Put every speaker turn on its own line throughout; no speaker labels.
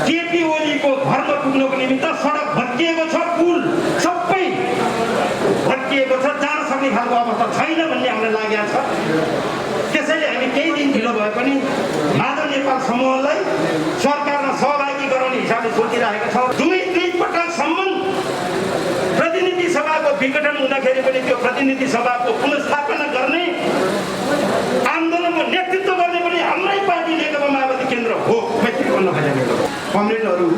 केपी ओलीको घरमा पुग्नको निमित्त सडक भत्किएको छ, पुल सबै भत्किएको छ, जान सक्ने खालको अवस्था छैन भन्ने हामीलाई लागेको छ। त्यसैले हामी केही दिन ढिलो भए पनि माधव नेपाल समूहलाई सरकारमा सहभागी गराउने हिसाबले सोचिरहेका छौँ। दुई पटकसम्म प्रतिनिधि सभाको विघटन हुँदाखेरि पनि त्यो प्रतिनिधि सभाको पुनर्स्थापना गर्ने आन्दोलनको नेतृत्व गर्ने पनि हाम्रै पार्टी नेकपा माओवादी केन्द्र हो। मैत्री भन्न खोजेको कमरेडहरू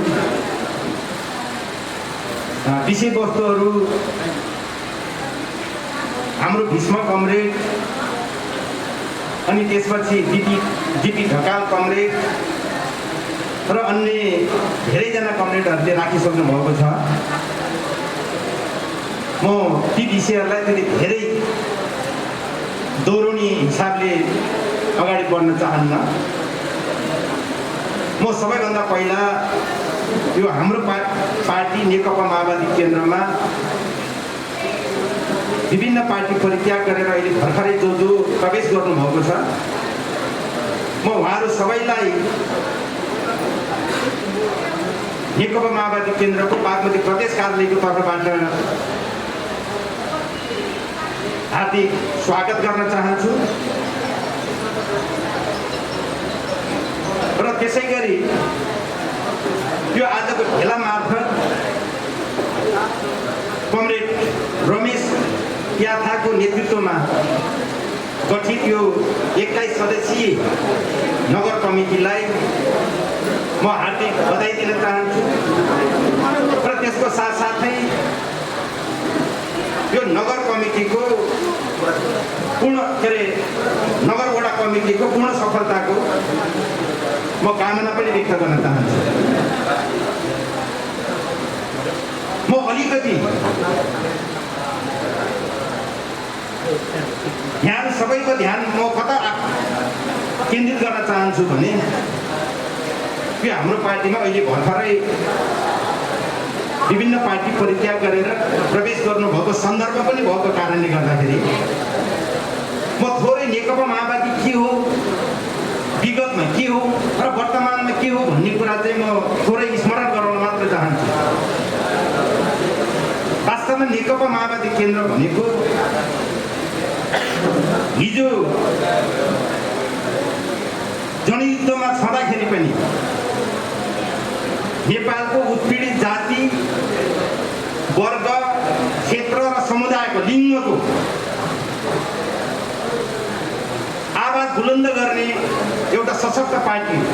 विषयवस्तुहरू हाम्रो भीष्म कमरेड अनि त्यसपछि डिपी ढकाल कमरेड र अन्य धेरैजना कमरेडहरूले राखिसक्नु भएको छ। म ती विषयहरूलाई पनि धेरै दोहोऱ्याउने हिसाबले अगाडि बढ्न चाहन्न। म सबैभन्दा पहिला यो हाम्रो पार्टी नेकपा माओवादी केन्द्रमा विभिन्न पार्टी परित्याग गरेर अहिले भर्खरै जो प्रवेश गर्नुभएको छ, म उहाँहरू सबैलाई नेकपा माओवादी केन्द्रको बागमती प्रदेश कार्यालयको तर्फबाट हार्दिक स्वागत गर्न चाहन्छु। र त्यसै गरी यो आजको भेला मार्फत कमरेड रमेश याथाको नेतृत्वमा गठित यो 21 सदस्यीय नगर कमिटीलाई म हार्दिक बधाई दिन चाहन्छु। र त्यसको साथसाथै यो नगर कमिटीको नगर वडा कमिटीको पूर्ण सफलताको म कामना पनि व्यक्त गर्न चाहन्छु। म अलिकति सबैको ध्यान म कता केन्द्रित गर्न चाहन्छु भने यो हाम्रो पार्टीमा अहिले भर्खरै विभिन्न पार्टी परित्याग गरेर प्रवेश गर्नुभएको सन्दर्भ पनि भएको कारणले गर्दाखेरि म थोरै नेकपा माओवादी के हो, विगतमा के हो र वर्तमानमा के हो भन्ने कुरा चाहिँ म थोरै स्मरण गराउन मात्र चाहन्छु। वास्तवमा नेकपा माओवादी केन्द्र भनेको हिजो जनयुद्धमा छँदाखेरि पनि नेपालको उत्पीडित जाति, वर्ग, क्षेत्र र समुदायको लिङ्गको आवाज बुलन्द गर्ने एउटा सशक्त पार्टी हो,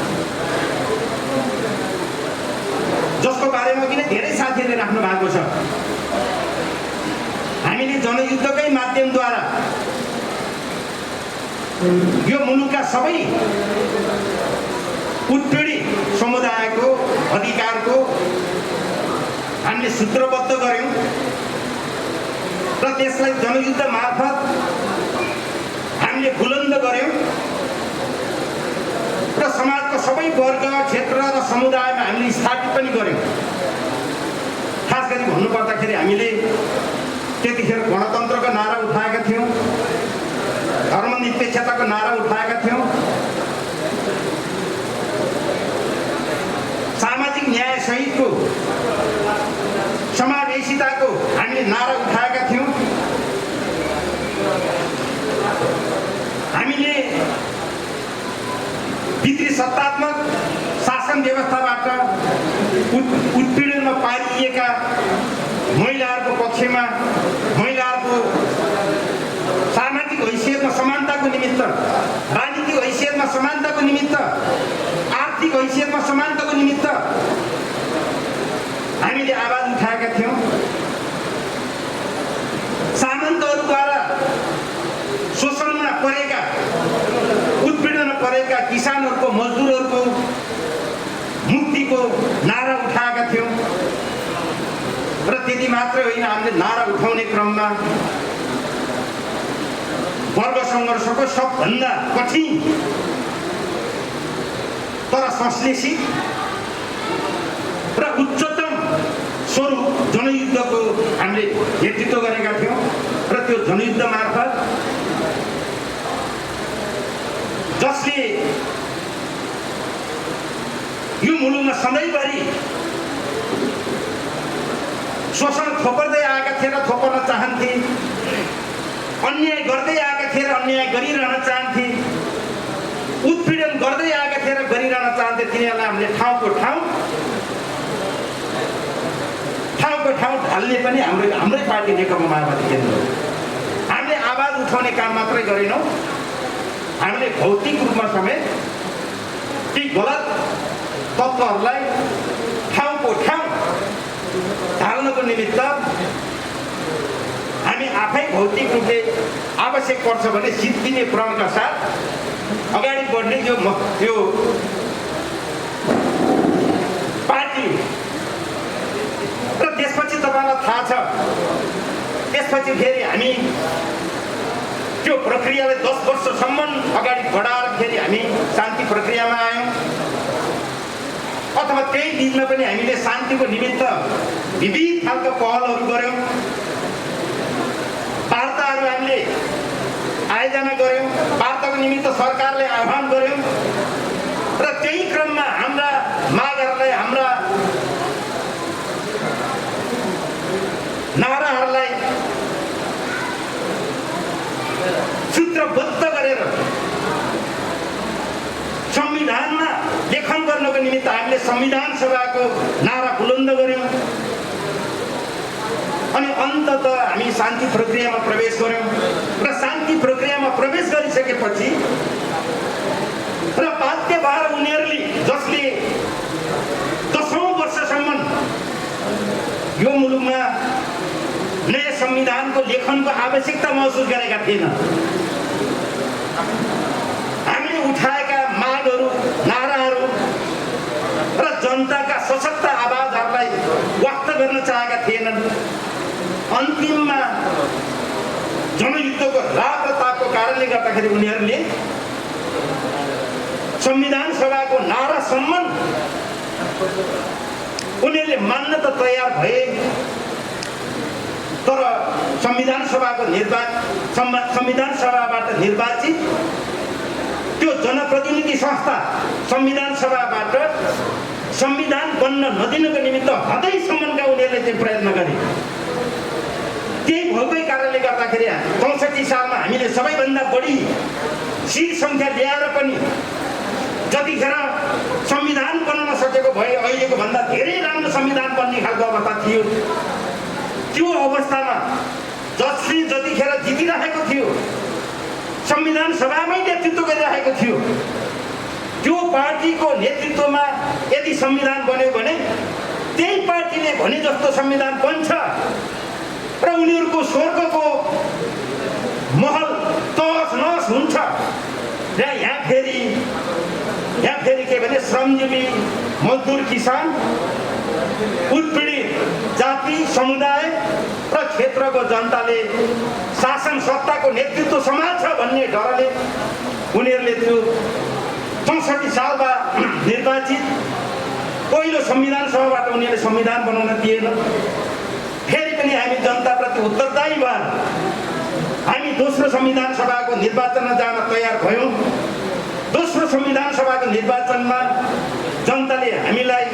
जसको बारेमा किन धेरै साथीहरूले राख्नु भएको छ। हामीले जनयुद्धकै माध्यमद्वारा यो मुलुकका सबै उत्पीडित समुदायको अधिकारको हामीले सूत्रबद्ध गर्यौं र त्यसलाई जनयुद्ध मार्फत हामीले बुलन्द गर्यौं र समाजको सबै वर्ग, क्षेत्र र समुदायमा हामीले स्थापित पनि गर्यौं। खास गरी भन्नुपर्दाखेरि हामीले त्यतिखेर गणतन्त्रको नारा उठाएका थियौं, धर्मनिरपेक्षताको नारा उठाएका थियौं, सामाजिक न्याय सहितको समावेशिताको हामीले नारा उठाएका थियौं। हामीले भित्री सत्तात्मक शासन व्यवस्थाबाट उत्पीडनमा पारिएका महिलाहरूको पक्षमा महिलाहरूको सामाजिक हैसियतमा समानताको निमित्त, राजनीतिक हैसियतमा समानताको निमित्त, आर्थिक हैसियतमा समानताको निमित्त हामीले आवाज उठाएका थियौं। सामन्तहरूद्वारा शोषणमा परेका, उत्पीडनमा परेका किसानहरूको, मजदुरहरूको मुक्तिको नारा उठाएका थियौं। र त्यति मात्रै होइन, हामीले नारा उठाउने क्रममा वर्ग सङ्घर्षको सबभन्दा कठिन तर संश्लेषित र उच्चतम स्वरूप जनयुद्धको हामीले नेतृत्व गरेका थियौं। र त्यो जनयुद्ध मार्फत जसले यो यो मुलुकमा सधैँभरि शोषण थोपर्दै आएका थिए र थोपर्न चाहन्थे, अन्याय गर्दै आएका थिए र अन्याय गरिरहन चाहन्थे, उत्पीडन गर्दै आएका थिए र गरिरहन चाहन्थे। तिनीहरूलाई हामीले ठाउँको ठाउँ ढाल्ने पनि हाम्रै पार्टी नेकपा माओवादी केन्द्र हो। हामीले आवाज उठाउने काम मात्रै गरेनौँ, हामीले भौतिक रूपमा समेत ती गलत तत्त्वहरूलाई ठाउँको ठाउँ ढाल्नको निमित्त हामी आफै भौतिक रूपले आवश्यक पर्छ भने सिट दिने प्रणका साथ अगाडि बढ्ने यो पार्टी। र त्यसपछि तपाईँलाई थाहा छ, त्यसपछि फेरि हामी त्यो प्रक्रियालाई 10 वर्षसम्म अगाडि बढाएर फेरि हामी शान्ति प्रक्रियामा आयौँ। अथवा त्यही दिनमा पनि हामीले शान्तिको निमित्त विविध खालका पहलहरू गऱ्यौँ, वार्ताहरू हामीले आयोजना गऱ्यौँ, वार्ताको निमित्त सरकारले आह्वान गऱ्यौँ र त्यही क्रममा हाम्रा मागहरूलाई, हाम्रा नाराहरूलाई सूत्रबद्ध गरेर संविधानमा लेखन गर्नको निमित्त हामीले संविधान सभाको नारा बुलन्द गऱ्यौँ। अनि अन्ततः हामी शान्ति प्रक्रियामा प्रवेश गऱ्यौँ र शान्ति प्रक्रियामा प्रवेश गरिसकेपछि र बाध्य भएर उनीहरूले जसले 10औं वर्षसम्म यो मुलुकमा नयाँ संविधानको लेखनको आवश्यकता महसुस गरेका थिएन, हामीले उठाएका मागहरू, नाराहरू र जनताका सशक्त आवाजहरूलाई व्यक्त गर्न चाहेका थिएनन्। अन्तिममा जनयुद्धको राग र तापको कारणले गर्दाखेरि उनीहरूले संविधान सभाको नारासम्म उनीहरूले मान्न त तयार भए, तर संविधान सभाबाट निर्वाचित त्यो जनप्रतिनिधि संस्था संविधान सभाबाट संविधान बन्न नदिनको निमित्त हदैसम्मका उनीहरूले चाहिँ प्रयत्न गरे। त्यही भएकै कारणले गर्दाखेरि 64 सालमा हामीले सबैभन्दा बढी सिट सङ्ख्या ल्याएर पनि जतिखेर संविधान बनाउन सकेको भए अहिलेको भन्दा धेरै राम्रो संविधान बन्ने खालको अवस्था थियो। त्यो अवस्थामा जसले जतिखेर जितिरहेको थियो, संविधान सभामै नेतृत्व गरिरहेको थियो, त्यो पार्टीको नेतृत्वमा यदि संविधान बन्यो भने त्यही पार्टीले भने जस्तो संविधान बन्छ र उनीहरूको स्वर्गको महल तहस नहस हुन्छ। र यहाँ फेरि के भने श्रमजीवी, मजदुर, किसान, उत्पीडित जाति, समुदाय र क्षेत्रको जनताले शासन सत्ताको नेतृत्व सम्हाल्छ भन्ने डरले उनीहरूले त्यो 64 सालमा निर्वाचित पहिलो संविधान सभाबाट उनीहरूले संविधान बनाउन दिएन। फेरि पनि हामी जनताप्रति उत्तरदायी भएर हामी दोस्रो संविधान सभाको निर्वाचनमा जान तयार भयौँ। दोस्रो संविधान सभाको निर्वाचनमा जनताले हामीलाई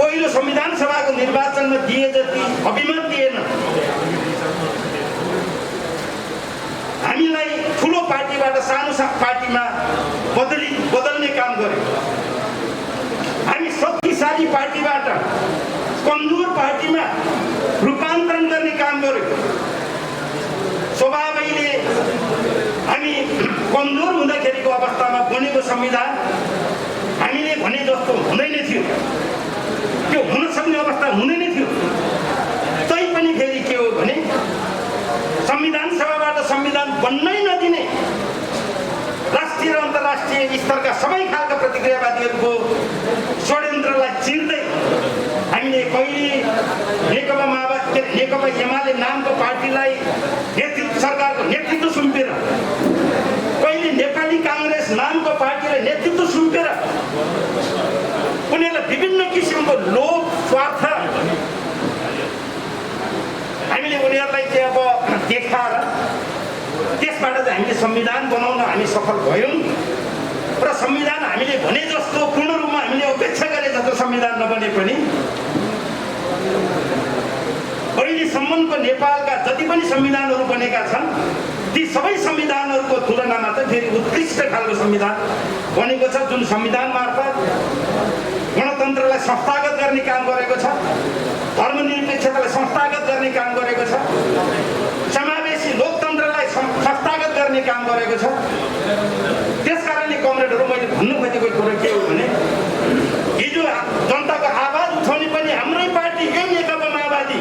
पहिलो संविधान सभाको निर्वाचनमा दिए जति अभिमत दिएन। हामीलाई ठुलो पार्टीबाट सानो पार्टीमा बदल्ने काम गर्यो। हामी शक्तिशाली पार्टीबाट कमजोर पार्टीमा रूपान्तरण गर्ने काम गर्यो। स्वभावैले हामी कमजोर हुँदाखेरिको अवस्थामा बनेको संविधान हामीले भने जस्तो हुँदैन थियो, त्यो हुन सक्ने अवस्था हुँदै नै थियो। तैपनि फेरि के हो भने संविधान सभाबाट संविधान बन्नै नदिने राष्ट्रिय र अन्तर्राष्ट्रिय स्तरका सबै खालका प्रतिक्रियावादीहरूको षड्यन्त्रलाई चिर्दै हामीले कहिले नेकपा माओवादी, नेकपा एमाले नामको पार्टीलाई सरकारको नेतृत्व सुम्पेर, कहिले नेपाली काङ्ग्रेस नामको पार्टीलाई नेतृत्व सुम्पेर उनीहरूलाई विभिन्न किसिमको लोभ, स्वार्थ हामीले उनीहरूलाई चाहिँ अब देखाएर त्यसबाट चाहिँ हामीले संविधान बनाउन हामी सफल भयौँ। र संविधान हामीले भने जस्तो पूर्ण रूपमा हामीले अपेक्षा गरे जस्तो संविधान नबने पनि अहिलेसम्मको नेपालका जति पनि संविधानहरू बनेका छन् ती सबै संविधानहरूको तुलनामा चाहिँ फेरि उत्कृष्ट खालको संविधान बनेको छ, जुन संविधान मार्फत गणतन्त्रलाई संस्थागत गर्ने काम गरेको छ, धर्मनिरपेक्षतालाई संस्थागत गर्ने काम गरेको छ, समावेशी लोकतन्त्रलाई संस्थागत गर्ने काम गरेको छ। त्यसकारणले कमरेडहरू मैले भन्नु खोजेको कुरो के हो भने हिजो जनताको आवाज उठाउने पनि हाम्रै पार्टी यही नेकपा माओवादी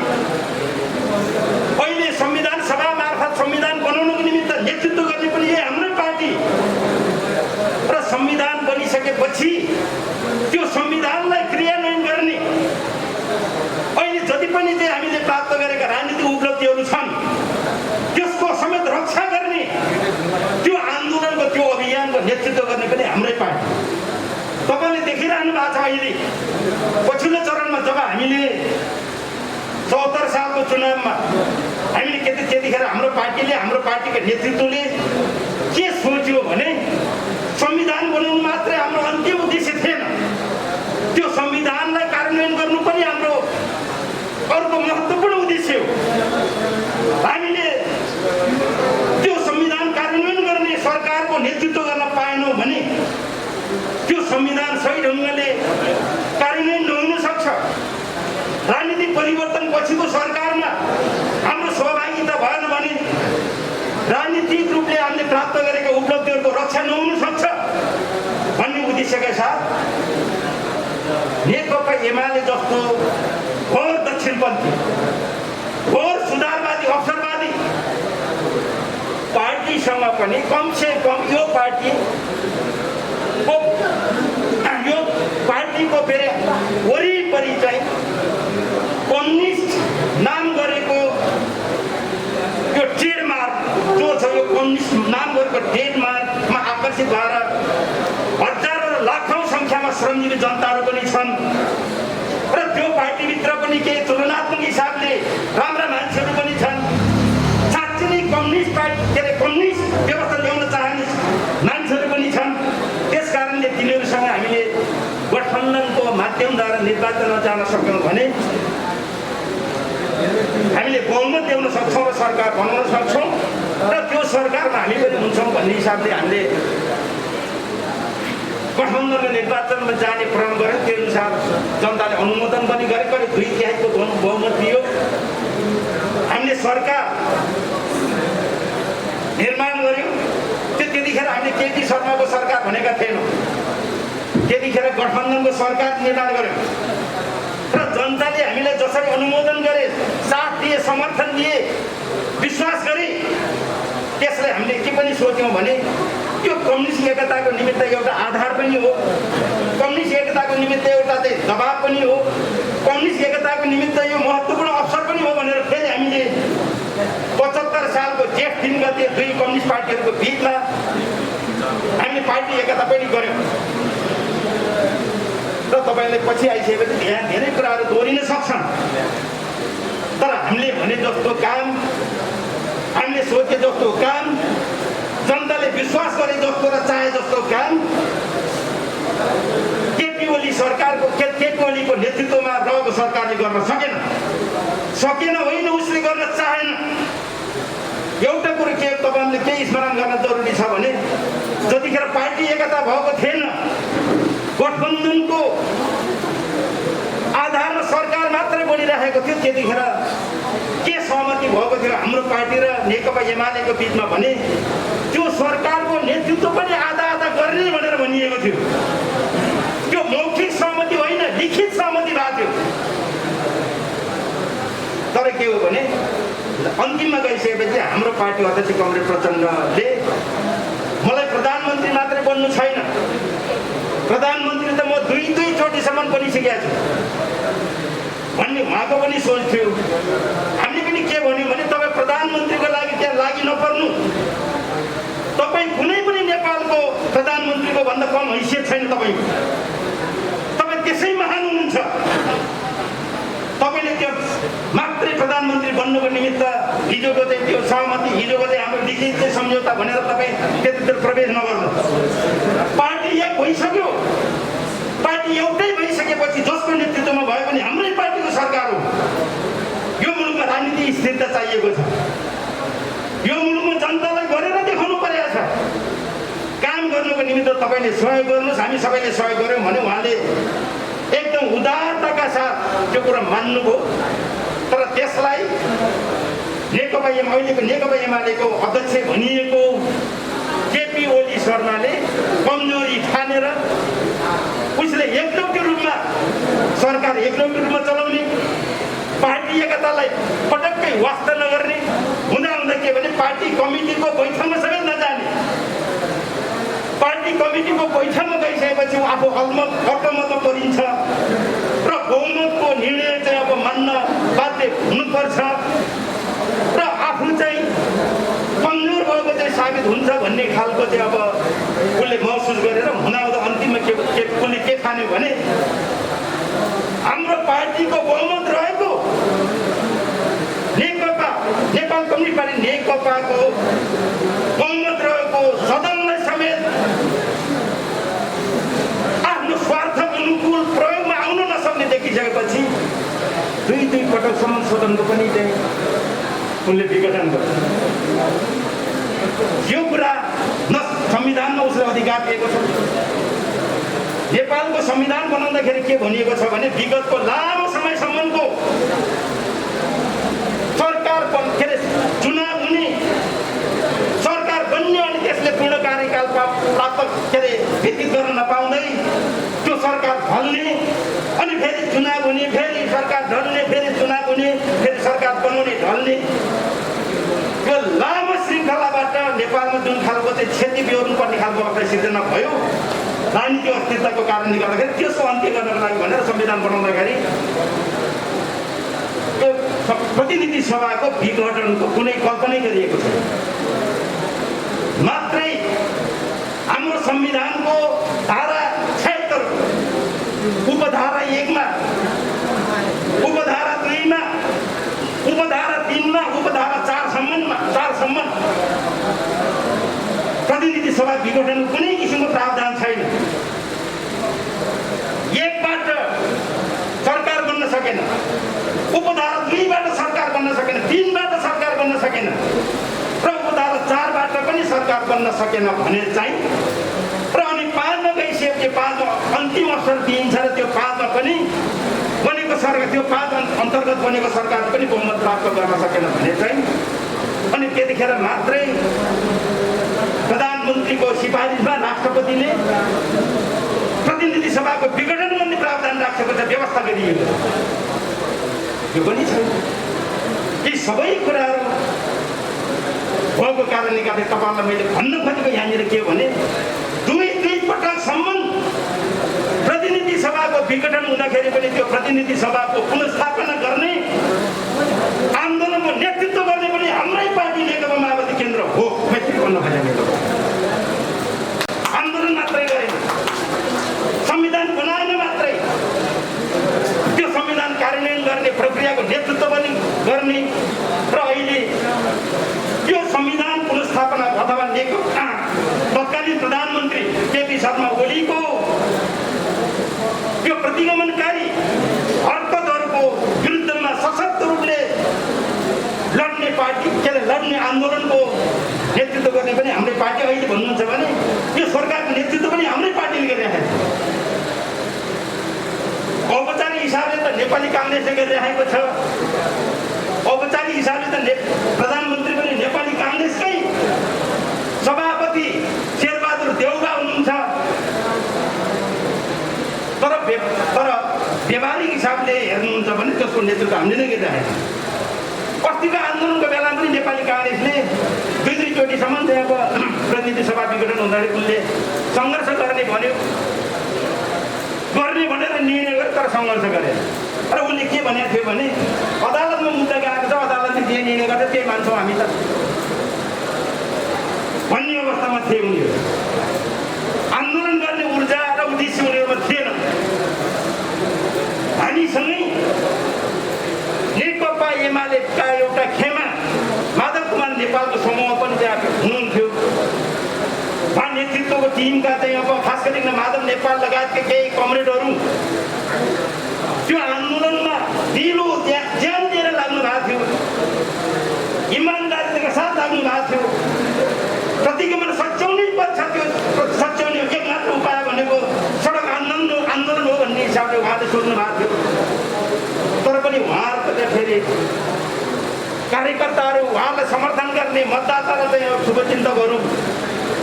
अहिले संविधान सभा मार्फत संविधान बनाउनको निमित्त नेतृत्व गर्ने पनि यही हाम्रै पार्टी र संविधान बनिसकेपछि त्यो संविधानलाई क्रियान्वयन गर्ने अहिले जति पनि चाहिँ हामीले प्राप्त गरेका राजनीतिक उपलब्धिहरू छन् त्यसको समेत रक्षा गर्ने त्यो आन्दोलनको त्यो अभियानको नेतृत्व गर्ने पनि हाम्रै पार्टी। तपाईँले देखिरहनु भएको छ अहिले पछिल्लो चरणमा जब हामीले 74 सालको चुनावमा हामीले त्यतिखेर हाम्रो पार्टीको नेतृत्वले के सोच्यो भने संविधान बनाउनु मात्रै हाम्रो अन्तिम उद्देश्य थिएन, त्यो संविधानलाई कार्यान्वयन गर्नु पनि हाम्रो अर्को महत्त्वपूर्ण उद्देश्य हो। हामीले त्यो संविधान कार्यान्वयन गर्ने सरकारको नेतृत्व गर्न पाएनौँ भने त्यो संविधान सही ढङ्गले कार्यान्वयन नहुन सक्छ। राजनीतिक परिवर्तन पछिको सरकारमा हाम्रो सहभागिता भएन भने राजनीतिक रूपले हामीले प्राप्त गरेका उपलब्धिहरूको रक्षा नहुन सक्छ भन्ने उद्देश्यका साथ नेकपा एमाले जस्तो घोर दक्षिणपन्थी, घोर सुधारवादी, अवसरवादी पार्टीसँग पनि कमसे कम यो पार्टीको फेरि वरिपरि चाहिँ कम्युनिस्ट नाम गरेको यो ट्रेडमार्क जो छ, यो कम्युनिस्ट नाम गरेको ट्रेडमार्कमा आकर्षित भएर हजारौँ लाखौँ सङ्ख्यामा श्रमजीवी जनताहरू पनि छन् र त्यो पार्टीभित्र पनि केही तुलनात्मक हिसाबले राम्रा मान्छेहरू पनि छन्। साँच्चै नै कम्युनिस्ट पार्टी कम्युनिस्ट व्यवस्था ल्याउन चाहने मान्छेहरू पनि छन्। त्यसकारणले तिनीहरूसँग हामीले गठबन्धनको माध्यमद्वारा निर्वाचनमा जान सक्यौँ भने हामीले बहुमत ल्याउन सक्छौँ र सरकार बनाउन सक्छौँ र त्यो सरकारमा हामी पनि हुन्छौँ भन्ने हिसाबले हामीले गठबन्धनको निर्वाचनमा जाने प्रण गऱ्यौँ। त्यो अनुसार जनताले अनुमोदन पनि गरे, करिब 2/3 बहुमत दियो। हामीले सरकार निर्माण गऱ्यौँ। त्यतिखेर हामीले केपी शर्माको सरकार भनेका थिएनौँ, त्यतिखेर गठबन्धनको सरकार निर्माण गऱ्यौँ र जनताले हामीलाई जसरी अनुमोदन गरे, साथ दिए, समर्थन दिए, विश्वास गरे, त्यसलाई हामीले के पनि सोच्यौँ भने यो कम्युनिस्ट एकताको निमित्त एउटा आधार पनि हो, कम्युनिस्ट एकताको निमित्त एउटा चाहिँ दबाब पनि हो, कम्युनिस्ट एकताको निमित्त यो महत्त्वपूर्ण अवसर पनि हो भनेर फेरि हामीले 75 सालको जेठ 3 गते दुई कम्युनिस्ट पार्टीहरूको बिचमा हामीले पार्टी एकता पनि गऱ्यौँ र तपाईँलाई पछि आइसकेपछि धेरै कुराहरू दोहोरिन सक्छन्। तर हामीले भने जस्तो काम, हामीले सोचे जस्तो काम, जनताले विश्वास गरे जस्तो र चाहे जस्तो काम केपी ओलीको नेतृत्वमा रहेको सरकारले गर्न सकेन होइन, उसले गर्न चाहेन। एउटा कुरो के तपाईँले केही स्मरण गर्न जरुरी छ भने जतिखेर पार्टी एकता भएको थिएन, गठबन्धनको आधारमा सरकार मात्रै बनिरहेको थियो, त्यतिखेर के सहमति भएको थियो हाम्रो पार्टी र नेकपा एमालेको बिचमा भने त्यो सरकारको नेतृत्व पनि आधा गर्ने भनेर भनिएको थियो। त्यो मौखिक सहमति होइन, लिखित सहमति भएको थियो। तर के हो भने अन्तिममा गइसकेपछि हाम्रो पार्टी अध्यक्ष कमरेड प्रचण्डले मलाई प्रधानमन्त्री मात्रै बन्नु छैन, प्रधानमन्त्री त म दुई चोटिसम्म बनिसकेका छु भन्ने उहाँको पनि सोच थियो। हामीले पनि के भन्यौँ भने तपाईँ प्रधानमन्त्रीको लागि त्यहाँ लागि नपर्नु, तपाईँ कुनै पनि नेपालको प्रधानमन्त्रीको भन्दा कम हैसियत छैन, तपाईँ त्यसै महान हुनुहुन्छ। तपाईँले त्यो मात्रै प्रधानमन्त्री बन्नुको निमित्त हिजोको चाहिँ त्यो सहमति, हिजोको चाहिँ हाम्रो लिखित चाहिँ सम्झौता भनेर तपाईँ त्यतिखेर प्रवेश नगर्नु। पार्टी एक भइसक्यो, पार्टी एउटै भइसकेपछि जसको नेतृत्वमा भयो भने हाम्रै पार्टीको सरकार हो। यो मुलुकमा राजनीति स्थिरता चाहिएको छ। यो मुलुकमा जनतालाई गरेर देखाउनु परेको छ। काम गर्नुको निमित्त तपाईँले सहयोग गर्नुहोस्, हामी सबैले सहयोग गऱ्यौँ भने उहाँले एकदम उदारताका साथ त्यो कुरा मान्नुभयो। तर त्यसलाई अहिलेको नेकपा एमालेको अध्यक्ष भनिएको केपी ओली शर्माले कमजोरी ठानेर उसले एकलौटी रूपमा सरकार एकलौटी रूपमा चलाउने, पार्टी एकतालाई पटक्कै वास्ता नगर्ने, हुँदा के भने पार्टी कमिटीको बैठकमा समेत नजाने। पार्टी कमिटीको बैठकमा गइसकेपछि आफू अल्पमतमा परिन्छ र बहुमतको निर्णय चाहिँ अब मान्न बाध्य हुनुपर्छ र आफू चाहिँ कमजोर भएको चाहिँ साबित हुन्छ भन्ने खालको चाहिँ अब उसले महसुस गरेर हुँदाहुँदा अन्तिममा उसले के ठान्यो भने हाम्रो पार्टीको बहुमत रहेको नेकपा नेपाल कम्युनिस्ट पार्टी नेकपाको बहुमत रहेको सदनलाई समेत आफ्नो स्वार्थ अनुकूल प्रयोगमा आउन नसक्ने देखिसकेपछि दुई पटकसम्म सदनको पनि चाहिँ उनले विघटन गर्यो। यो कुरा न संविधानमा उसले अधिकार दिएको छ। नेपालको संविधान बनाउँदाखेरि के भनिएको छ भने विगतको लामो समयसम्मको सरकार चुनाव हुने, सरकार बन्ने अनि त्यसले पूर्ण कार्यकाल प्राप्त व्यतीत गर्न नपाउँदै त्यो सरकार ढल्ने अनि फेरि चुनाव हुने, फेरि सरकार ढल्ने, फेरि चुनाव हुने, फेरि सरकार बनाउने ढल्ने, यो लामो श्रृङ्खलाबाट नेपालमा जुन खालको चाहिँ क्षति बेहोर्नु पर्ने खालको अवस्था सिर्जना भयो राजनीतिक अस्थिरताको कारणले गर्दाखेरि त्यसको अन्त्य गर्नको लागि भनेर संविधान बनाउँदाखेरि त्यो प्रतिनिधि सभाको विघटनको कुनै कल्पनै गरिएको छैन। मात्रै हाम्रो संविधानको धारा 76 उपधारा 1 मा, उपधारा 2 मा, उपधारा 3 मा, उपधारा 4 सम्म प्रतिनिधि सभा विघटनको कुनै किसिमको प्रावधान छैन। एकबाट सरकार बन्न सकेन, उपधारा 2 बाट सरकार बन्न सकेन, 3 बाट सरकार बन्न सकेन र उपधारा 4 बाट पनि सरकार बन्न सकेन भने चाहिँ र अनि 5 मा गइसकेपछि 5 मा अन्तिम अवसर दिइन्छ र त्यो 5 मा पनि बनेको सरकार, त्यो 5 अन्तर्गत बनेको सरकार पनि बहुमत प्राप्त गर्न सकेन भने चाहिँ अनि त्यतिखेर मात्रै प्रधानमन्त्रीको सिफारिसमा राष्ट्रपतिले प्रतिनिधि सभाको विघटन गर्ने प्रावधान राखेको छ, व्यवस्था गरिएको छ। यो पनि छैन। यी सबै कुराहरू भएको कारणले गर्दा तपाईँलाई मैले भन्न खोजेको यहाँनिर के भने दुई पटकसम्म प्रतिनिधि सभाको विघटन हुँदाखेरि पनि त्यो प्रतिनिधि सभाको पुनर्स्थापना गर्ने आन्दोलनको नेतृत्व गर्ने पनि हाम्रै पार्टी नेकपा माओवादी केन्द्र हो। मैत्री भन्न खोजेको आन्दोलन मात्रै गरेन, संविधान बनाएन मात्रै, त्यो संविधान कार्यान्वयन गर्ने प्रक्रियाको नेतृत्व पनि गर्ने र अहिले यो संविधान पुनर्स्थापना अथवा नेकपा तत्कालीन प्रधानमन्त्री केपी शर्मा ओलीको यो प्रतिगमनकारी हरकतहरूको विरुद्धमा सशक्त रूपले लड्ने पार्टी लड्ने आन्दोलनको नेतृत्व गर्ने पनि हाम्रै पार्टी अहिले भन्नुहुन्छ भने यो सरकारको नेतृत्व पनि हाम्रै पार्टीले गरिरहेको छ। औपचारिक हिसाबले त नेपाली काङ्ग्रेसले गरिरहेको छ, औपचारिक हिसाबले त प्रधानमन्त्री पनि नेपाली काङ्ग्रेसकै सभापति शेरबहादुर देउवा हुनुहुन्छ। तर व्यावहारिक हिसाबले हेर्नुहुन्छ भने त्यसको नेतृत्व हामीले नै गरिरहेको छ। अस्तिको आन्दोलनको बेला पनि नेपाली काङ्ग्रेसले दुई चोटिसम्म चाहिँ अब प्रतिनिधि सभा विघटन हुँदाखेरि उनले सङ्घर्ष गर्ने भन्यो, गर्ने भनेर निर्णय गर्यो तर सङ्घर्ष गरेर र उसले के भनेको थियो भने अदालतमा मुद्दा गएको छ, अदालतले जे निर्णय गर्छ त्यही मान्छौँ हामी त भन्ने अवस्थामा थिए उनीहरू। आन्दोलन गर्ने ऊर्जा र उद्देश्य उनीहरूमा थिएन। हामीसँगै नेकपा एमालेका एउटा खेमा माधव कुमार नेपालको समूह पनि त्यहाँ हुनुहुन्थ्यो। उहाँ नेतृत्वको टिमका चाहिँ अब खास गरी माधव नेपाल लगायतका केही कमरेडहरू त्यो आन्दोलनमा दिलो ज्यान दिएर लाग्नु भएको थियो, इमान्दारीका साथ लाग्नु भएको थियो। प्रतिगमन सच्याउनै पर्छ, त्यो सच्याउने एकमात्र उपाय भनेको सडक आन्दोलन हो भन्ने हिसाबले उहाँले सोच्नु भएको थियो। तर पनि उहाँहरूको चाहिँ फेरि कार्यकर्ताहरू, उहाँलाई समर्थन गर्ने मतदातालाई चाहिँ शुभचिन्तकहरू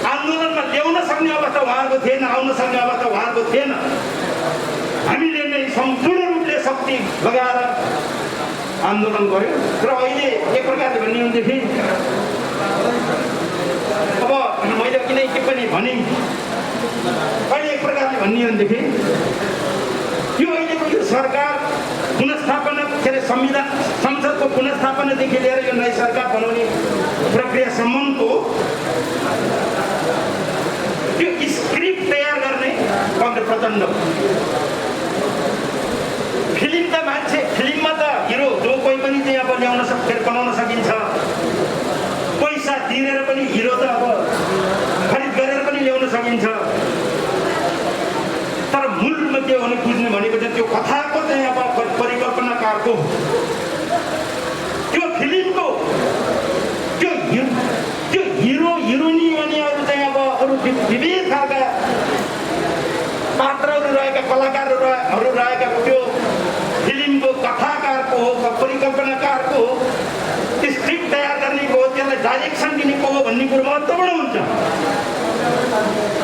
आन्दोलनमा ल्याउन सक्ने अवस्था उहाँहरूको थिएन, आउन सक्ने अवस्था उहाँहरूको थिएन। हामीले नै सम्पूर्ण रूपले शक्ति लगाएर आन्दोलन गर्यो। र अहिले एक प्रकारले भन्ने हो भनेदेखि अब मैले किन के पनि भने अहिले एक प्रकारले भन्ने हो भनेदेखि यो अहिलेको यो सरकार पुनर्स्थापना के अरे संसदको पुनर्स्थापनादेखि लिएर यो नयाँ सरकार बनाउने प्रक्रियासम्मको त्यो स्क्रिप्ट तयार गर्ने कमरेड प्रचण्ड। फिल्म त मान्छे, फिल्ममा त हिरो जो कोही पनि चाहिँ अब ल्याउन बनाउन सकिन्छ, पैसा तिरेर पनि हिरो त अब खरिद गरेर पनि ल्याउन सकिन्छ। तर मूलमा के हुनु बुझ्ने भनेको चाहिँ त्यो कथाको चाहिँ अब परिकल्पनाकारको, त्यो फिल्मको त्यो हिरो हिरोइनी अनि अरू चाहिँ अब अरू विविध खालका पात्रहरू रहेका कलाकारहरू रहेका त्यो फिल्मको कथाकारको हो, परिकल्पनाकारको हो, स्क्रिप्ट तयार गर्नेको हो, त्यसलाई डाइरेक्सन दिनेको हो भन्ने कुरो महत्त्वपूर्ण हुन्छ।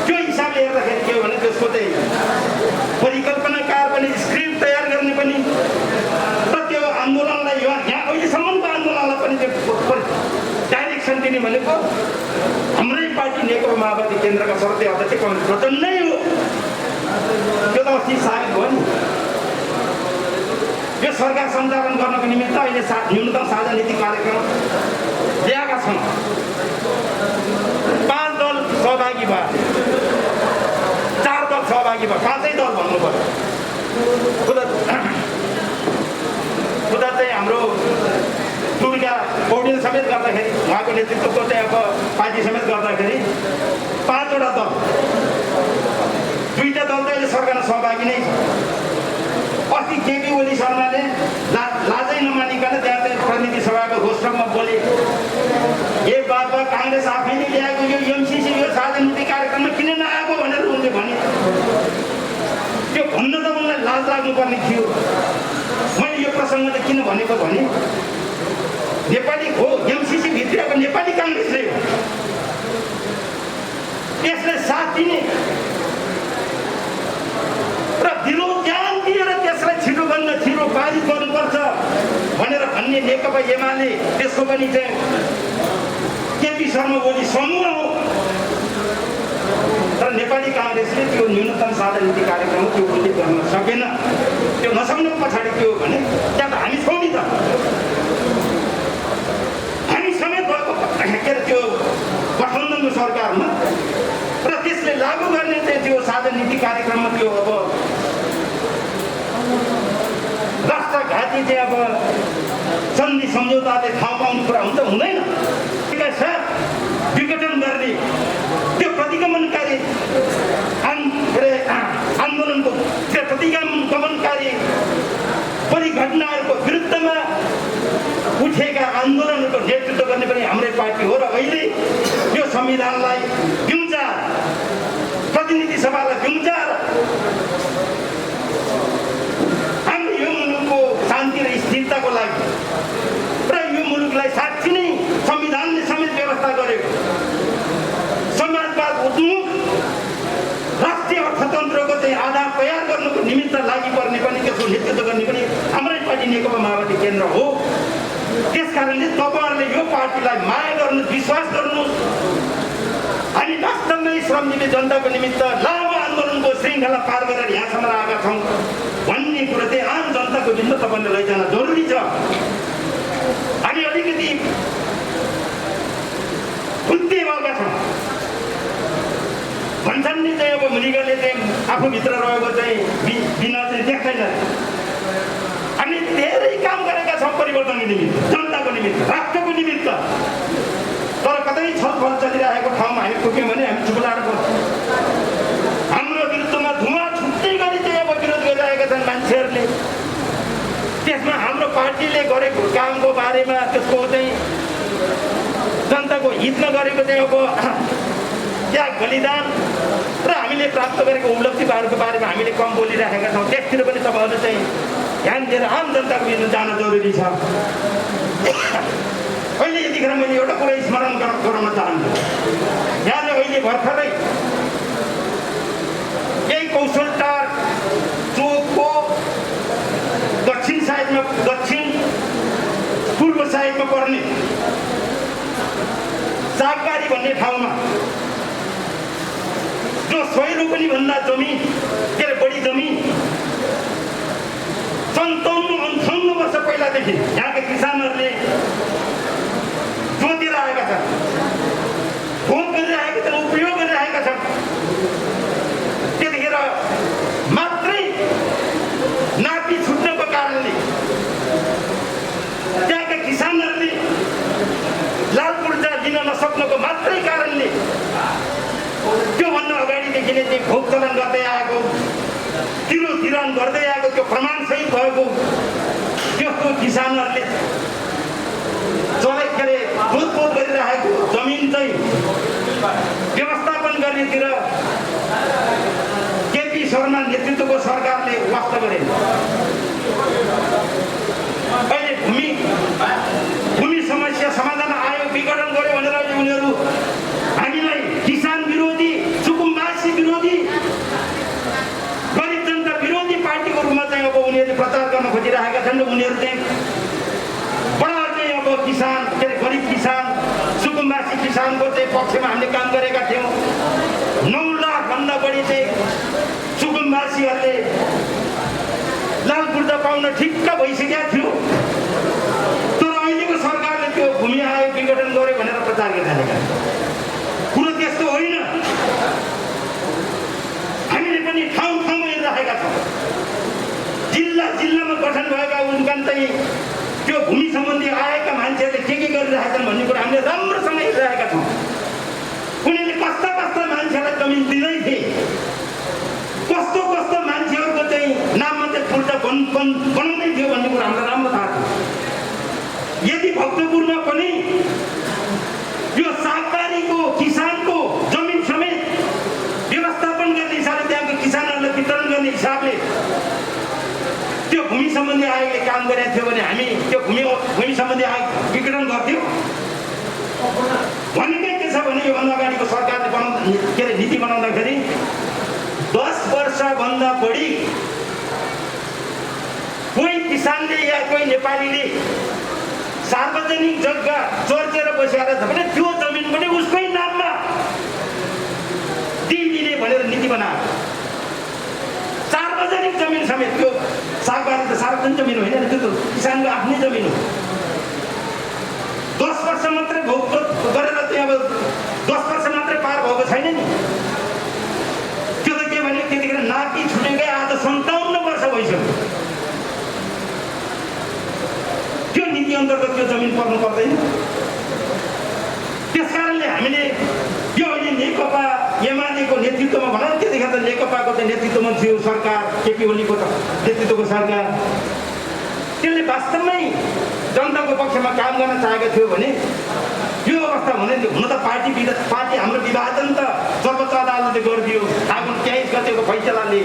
त्यो हिसाबले हेर्दाखेरि के हो भने त्यसको चाहिँ परिकल्पनाकार पनि, स्क्रिप्ट तयार गर्ने पनि र त्यो आन्दोलनलाई यहाँ अहिलेसम्मको आन्दोलनलाई पनि त्यो डाइरेक्सन दिने भनेको हाम्रै पार्टी नेकपा माओवादी केन्द्रका सर्वोदय अध्यक्ष कमरेड प्रचण्ड नै हो। त्यो त अस्ति साबित भयो नि। यो सरकार सञ्चालन गर्नको निमित्त अहिले न्यूनतम साझा नीति कार्यक्रम ल्याएका छौँ। 5 दल सहभागी भयो, 4 दल सहभागी भयो, 5 दल भन्नु पर्यो। उता चाहिँ हाम्रो दुर्गा पौडेल समेत गर्दाखेरि, उहाँको नेतृत्वको चाहिँ अब पार्टी समेत गर्दाखेरि 5 वटा दल, 2टा दल त अहिले सरकारमा सहभागी नै छ। अस्ति केपी ओली शर्माले लाजै नमानिकन त्यहाँ चाहिँ प्रतिनिधि सभाको घोषणामा बोले, ए बाबा काङ्ग्रेस आफैले ल्याएको यो एमसिसी यो साझा नीति कार्यक्रममा किन नआएको भनेर उनले भने। त्यो भन्न त उनलाई लाज लाग्नुपर्ने थियो। मैले यो प्रसङ्ग त किन भनेको भने नेपाली हो, एमसिसी भित्रको नेपाली काङ्ग्रेसले हो, यसलाई साथ दिने र दिलो ज्ञान दिएर त्यसलाई छिटोभन्दा छिटो पारित गर्नुपर्छ भनेर भन्ने नेकपा एमाले, त्यसको पनि चाहिँ केपी शर्मा ओली समूह हो। तर नेपाली काङ्ग्रेसले त्यो न्यूनतम साझा नीति कार्यक्रम त्यो उल्लेख गर्न सकेन। त्यो नसक्नु पछाडि के हो भने त्यहाँ त हामी छौँ नि त, हामी समेत भएको के अरे त्यो गठबन्धनको सरकारमा, र त्यसले लागू गर्ने चाहिँ त्यो साझा नीति कार्यक्रममा त्यो अब राष्ट्रघाती चाहिँ अब सन्धि सम्झौताले ठाउँ पाउने कुरा हुन्छ, हुँदैन। विघटन गर्ने त्यो प्रतिगमनकारी आन्दोलनको त्यो प्रतिगमनकारी परिघटनाहरूको विरुद्धमा उठेका आन्दोलनहरूको नेतृत्व गर्ने पनि हाम्रै पार्टी हो। र अहिले यो संविधानलाई बिउजार, प्रतिनिधि सभालाई बिउजार हाम्रो यो मुलुकको शान्ति र स्थिरताको लागि र यो मुलुकलाई साँच्ची नै संविधानले समेत व्यवस्था गरेको समाजवाद उन्मुख राष्ट्रिय अर्थतन्त्रको चाहिँ आधार तयार गर्नुको निमित्त लागि पर्ने पनि, त्यसको नेतृत्व गर्ने पनि हाम्रै पार्टी नेकपा माओवादी केन्द्र हो। त्यसकारणले तपाईँहरूले यो पार्टीलाई माया गर्नु, विश्वास गर्नु। हामी वास्तवमै श्रमजीवी जनताको निमित्त लामो आन्दोलनको श्रृङ्खला पार गरेर यहाँसम्म आएका छौँ भन्ने कुरो चाहिँ आम जनताको बिचमा तपाईँले लैजान जरुरी छ। हामी अलिकति फुल्ते भएका छौँ। भन्छन् नि चाहिँ अब मृगले चाहिँ आफूभित्र रहेको चाहिँ बिना चाहिँ देख्दैन। हामी धेरै काम गरेका छौँ परिवर्तनको निमित्त, जनताको निमित्त, राष्ट्रको निमित्त। तर कतै छलफल चलिरहेको ठाउँमा हामी पुग्यौँ भने हामी चुप लागेको पार्टीले गरेको कामको बारेमा त्यसको चाहिँ जनताको हितमा गरेको चाहिँ अब त्याग बलिदान र हामीले प्राप्त गरेको उपलब्धिहरूको बारेमा हामीले कम बोलिराखेका छौँ। त्यसतिर पनि तपाईँहरू चाहिँ ध्यान दिएर आम जनताको बिचमा जान जरुरी छ। अहिले यतिखेर मैले एउटा कुरा स्मरण गराउन चाहन्छु। यहाँले अहिले भर्खरै यही कौशलटार चोकको दक्षिण पूर्व साइडमा पर्ने सागबारी भन्ने ठाउँमा जो 100 रोपनी भन्दा जमिन के अरे बढी जमिन 57-58 वर्ष पहिलादेखि यहाँका किसानहरूले जोतेर आएका छन्, भोग गरिरहेका छन्, उपयोग गरिरहेका छन्। त्यतिखेर मात्रै नापी छुट्नको कारणले त्यहाँका किसानहरूले लाल पूर्जा दिन नसक्नुको मात्रै कारणले त्योभन्दा अगाडिदेखि नै चाहिँ भोग चलन गर्दै आएको, तिरोधिरान गर्दै आएको त्यो प्रमाणसहित भएको त्यस्तो किसानहरूले के अरे जोतपोत गरिरहेको जमिन चाहिँ व्यवस्थापन गर्नेतिर केपी शर्मा नेतृत्वको सरकारले वास्ता गरे। अहिले भूमि समस्या समाधान आयोग विघटन गर्यो भनेर उनीहरू हामीलाई किसान विरोधी, सुकुम्बासी विरोधी, गरिब जनता विरोधी पार्टीको रूपमा चाहिँ अब उनीहरूले प्रचार गर्न खोजिरहेका छन्। र उनीहरू चाहिँ बडा चाहिँ अब किसान के अरे गरिब किसान, सुकुम्बासी किसानको चाहिँ पक्षमा हामीले काम गरेका थियौँ। 9 लाखभन्दा बढी चाहिँ सुकुम्बासीहरूले लाल पूर्जा पाउन ठिक्क भइसकेका थियो। तर अहिलेको सरकारले त्यो भूमि आयोग विघटन गर्यो भनेर प्रचार गरिरहेका कुरो त्यस्तो होइन। हामीले पनि ठाउँ ठाउँमा हेरिरहेका छौँ। जिल्लामा गठन भएका उनका चाहिँ त्यो भूमि सम्बन्धी आएका मान्छेहरूले के गरिरहेका छन् भन्ने कुरा हामीले राम्रोसँग हेरिरहेका छौँ। उनीहरूले कस्ता मान्छेलाई जमिन दिँदै थिए, कस्तो मान्छेहरूको चाहिँ नाममा चाहिँ पूर्जा बनाउँदै थियो भन्ने कुरा हामीलाई राम्रो थाहा छ। यदि भक्तपुरमा पनि यो सागबारीको किसानको जमिन समेत व्यवस्थापन गर्ने हिसाबले त्यहाँको किसानहरूलाई वितरण गर्ने हिसाबले त्यो भूमि सम्बन्धी आयोगले काम गरेको थियो भने हामी त्यो भूमि सम्बन्धी आयोग विघटन गर्थ्यौँ। भनेकै के छ भने योभन्दा अगाडिको सरकारले के अरे नीति बनाउँदाखेरि 10 वर्षभन्दा बढी कोही किसानले या कोही नेपालीले सार्वजनिक जग्गा चर्चेर बसेर छ भने त्यो जमिन पनि उसकै नाममा दिइदिने भनेर नीति बनायो। सार्वजनिक जमिन समेत, त्यो सागबारी त सार्वजनिक जमिन होइन, त्यो त किसानको आफ्नै जमिन हो। 10 वर्ष मात्रै भोग गरेर चाहिँ अब 10 वर्ष मात्रै पार भएको छैन नि। त्यो त के भने त्यतिखेर नापी छुटेकै आज 57 वर्ष भइसक्यो। त्यो नीति अन्तर्गत त्यो जमिन पर्नु पर्दैन। त्यसकारणले हामीले यो अहिले नेकपा एमालेको नेतृत्वमा भनौँ, त्यतिखेर त नेकपाको चाहिँ नेतृत्वमा थियो सरकार, केपी ओलीको नेतृत्वको सरकार। त्यसले वास्तवमै जनताको पक्षमा काम गर्न चाहेको थियो भने यो अवस्था हुँदैन थियो। हुन त पार्टी हाम्रो विभाजन त सर्वोच्च अदालतले गरिदियो। फागुन 23 गतेको फैसलाले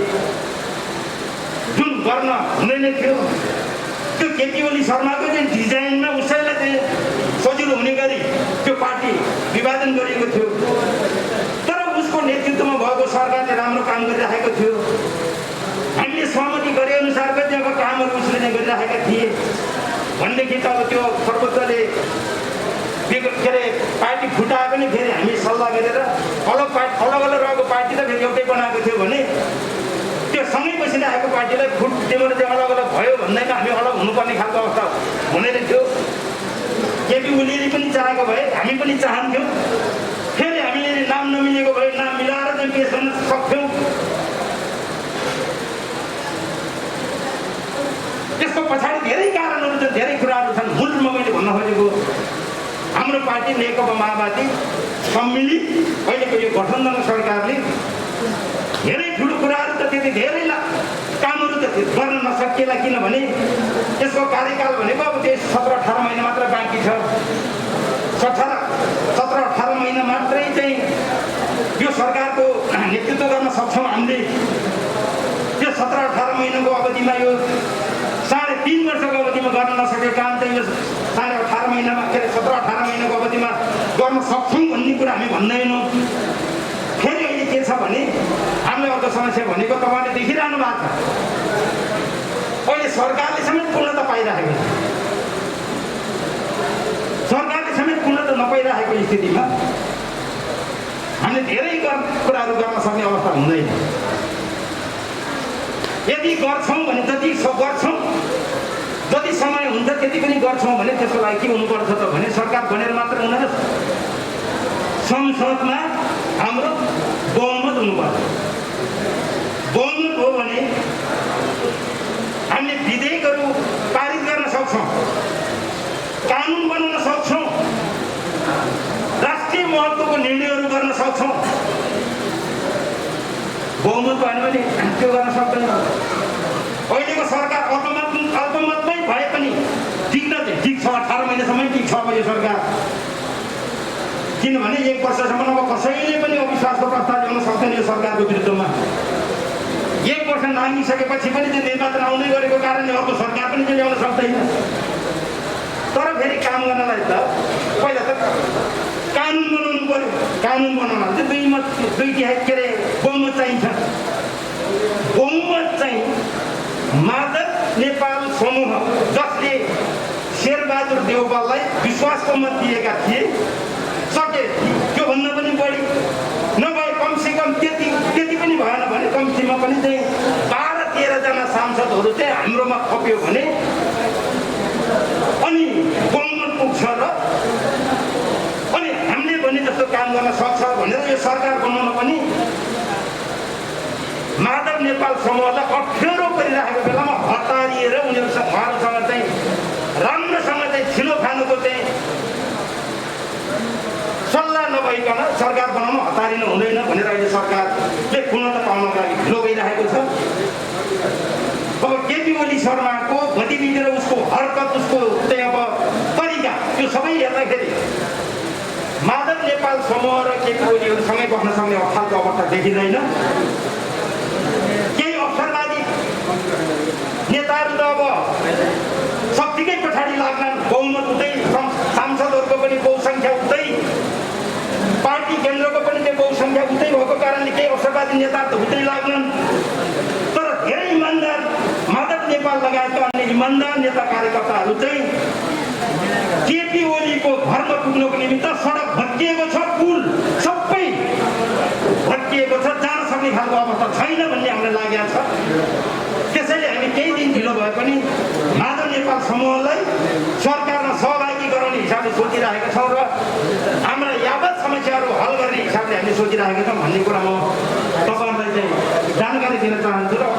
जुन गर्न हुँदैन थियो, त्यो केपी ओली शर्माको चाहिँ डिजाइनमा उसैलाई चाहिँ सजिलो हुने गरी त्यो पार्टी विभाजन गरिएको थियो। तर उसको नेतृत्वमा भएको सरकारले राम्रो काम गरिरहेको थियो। हामीले सहमति गरे अनुसारको चाहिँ अब कामहरू उसले नै गरिरहेका थिए भनेदेखि त अब त्यो सर्वोच्चले के अरे पार्टी फुटाए पनि फेरि हामी सल्लाह गरेर अलग रहेको पार्टी त फेरि एउटै बनाएको थियो भने त्यो सँगै बसिरहेको पार्टीलाई फुट्योबाट चाहिँ अलग भयो भन्दैमा हामी अलग हुनुपर्ने खालको अवस्था हुने थियो। केपी ओलीले पनि चाहेको भए हामी पनि चाहन्थ्यौँ। फेरि हामीले नाम नमिलेको भए नाम मिलाएर चाहिँ पेश गर्न सक्थ्यौँ। त्यसको पछाडि धेरै कारणहरू छन्, धेरै कुराहरू छन्। मूलमा मैले भन्न खोजेको हाम्रो पार्टी नेकपा माओवादी सम्मिलित अहिलेको यो गठबन्धन सरकारले धेरै ठुलो कुराहरू त त्यति धेरै कामहरू त गर्न नसकिएला। किनभने यसको कार्यकाल भनेको अब त्यो 17-18 महिना मात्र बाँकी छ। 17-18 महिना मात्रै चाहिँ यो सरकारको नेतृत्व गर्न सक्छौँ हामीले। त्यो 17-18 महिनाको अवधिमा यो 3.5 वर्षको अवधिमा गर्न नसकेको काम चाहिँ यो 18.5 महिनामा, के अरे 17-18 महिनाको अवधिमा गर्न सक्छौँ भन्ने कुरा हामी भन्दैनौँ। फेरि अहिले के छ भने हामीले अर्को समस्या भनेको तपाईँले देखिरहनु भएको छ, अहिले सरकारले समेत पूर्णता पाइरहेको छ। सरकारले समेत पूर्णता नपाइरहेको स्थितिमा हामीले धेरै कुराहरू गर्न सक्ने अवस्था हुँदैन। यदि गर्छौँ भने जति गर्छौँ, जति समय हुन्छ त्यति पनि गर्छौँ भने त्यसको लागि के हुनुपर्छ त भने सरकार बनेर मात्र हुँदैन, संसदमा हाम्रो बहुमत हुनुपर्छ। बहुमत हो भने हामीले विधेयकहरू पारित गर्न सक्छौँ, कानुन बनाउन सक्छौँ, राष्ट्रिय महत्त्वको निर्णयहरू गर्न सक्छौँ। बहुमत भएन भने त्यो गर्न सक्दैन। अहिलेको सरकार अल्पमतमै भए पनि टिक्न चाहिँ ठिक छ, 18 महिनासम्म ठिक छ अब यो सरकार। किनभने 1 वर्षसम्म अब कसैले पनि अविश्वासको प्रस्ताव ल्याउन सक्दैन यो सरकारको विरुद्धमा। 1 वर्ष नागिसकेपछि पनि त्यो निर्वाचन आउँदै गरेको कारणले अर्को सरकार पनि त्यो ल्याउन सक्दैन। तर फेरि काम गर्नलाई त पहिला त कानुन बनाउनु पर्यो। कानुन बनाउन चाहिँ 2/3 के अरे बहुमत चाहिन्छ। बहुमत चाहिँ माधव नेपाल समूह जसले शेरबहादुर देउवालाई विश्वासको मत दिएका थिए सके, त्योभन्दा पनि बढी नभए कमसेकम त्यति पनि भएन भने कम्तीमा पनि चाहिँ 12-13 जना सांसदहरू चाहिँ हाम्रोमा थप्यो भने अनि बहुमत पुग्छ र अनि हामीले भने जस्तो काम गर्न सक्छ भनेर यो सरकार बनाउन पनि माधव नेपाल समूहलाई अप्ठ्यारो परिरहेको बेलामा हतारिएर उहाँहरूसँग चाहिँ राम्रोसँग चाहिँ छिलो खानुको चाहिँ सल्लाह नभइकन सरकार बनाउन हतारिनु हुँदैन भनेर अहिले सरकारले पूर्णता पाउनको लागि ढिलो भइरहेको छ। अब केपी ओली शर्माको गतिविधि र उसको हरकत, उसको चाहिँ अब तरिका, त्यो सबै हेर्दाखेरि माधव नेपाल समूह र केपी ओलीहरू सँगै बस्न सक्ने खालको अवस्था देखिँदैन। केही अवसरवादी नेताहरू त अब शक्तिकै पछाडि लाग्लान्, बहुमत हुँदै सांसदहरूको पनि बहुसङ्ख्या हुँदै पार्टी केन्द्रको पनि त्यो बहुसङ्ख्या हुँदै भएको कारणले केही अवसरवादी नेता त हुँदै लाग्लान्। तर धेरै इमान्दार माधव नेपाल लगायतका अन्य इमान्दार नेता कार्यकर्ताहरू चाहिँ केपी ओलीको घरमा पुग्नको निमित्त सडक भत्किएको छ, पुल सबै भत्किएको छ, जान सक्ने खालको अवस्था छैन भन्ने हामीलाई लागेको छ। त्यसैले हामी केही दिन ढिलो भए पनि माधव नेपाल समूहलाई सरकारमा सहभागी गराउने हिसाबले सोचिरहेका छौँ र हाम्रा यावत समस्याहरू हल गर्ने हिसाबले हामीले सोचिरहेका छौँ भन्ने कुरा म तपाईँहरूलाई चाहिँ जानकारी दिन चाहन्छु। र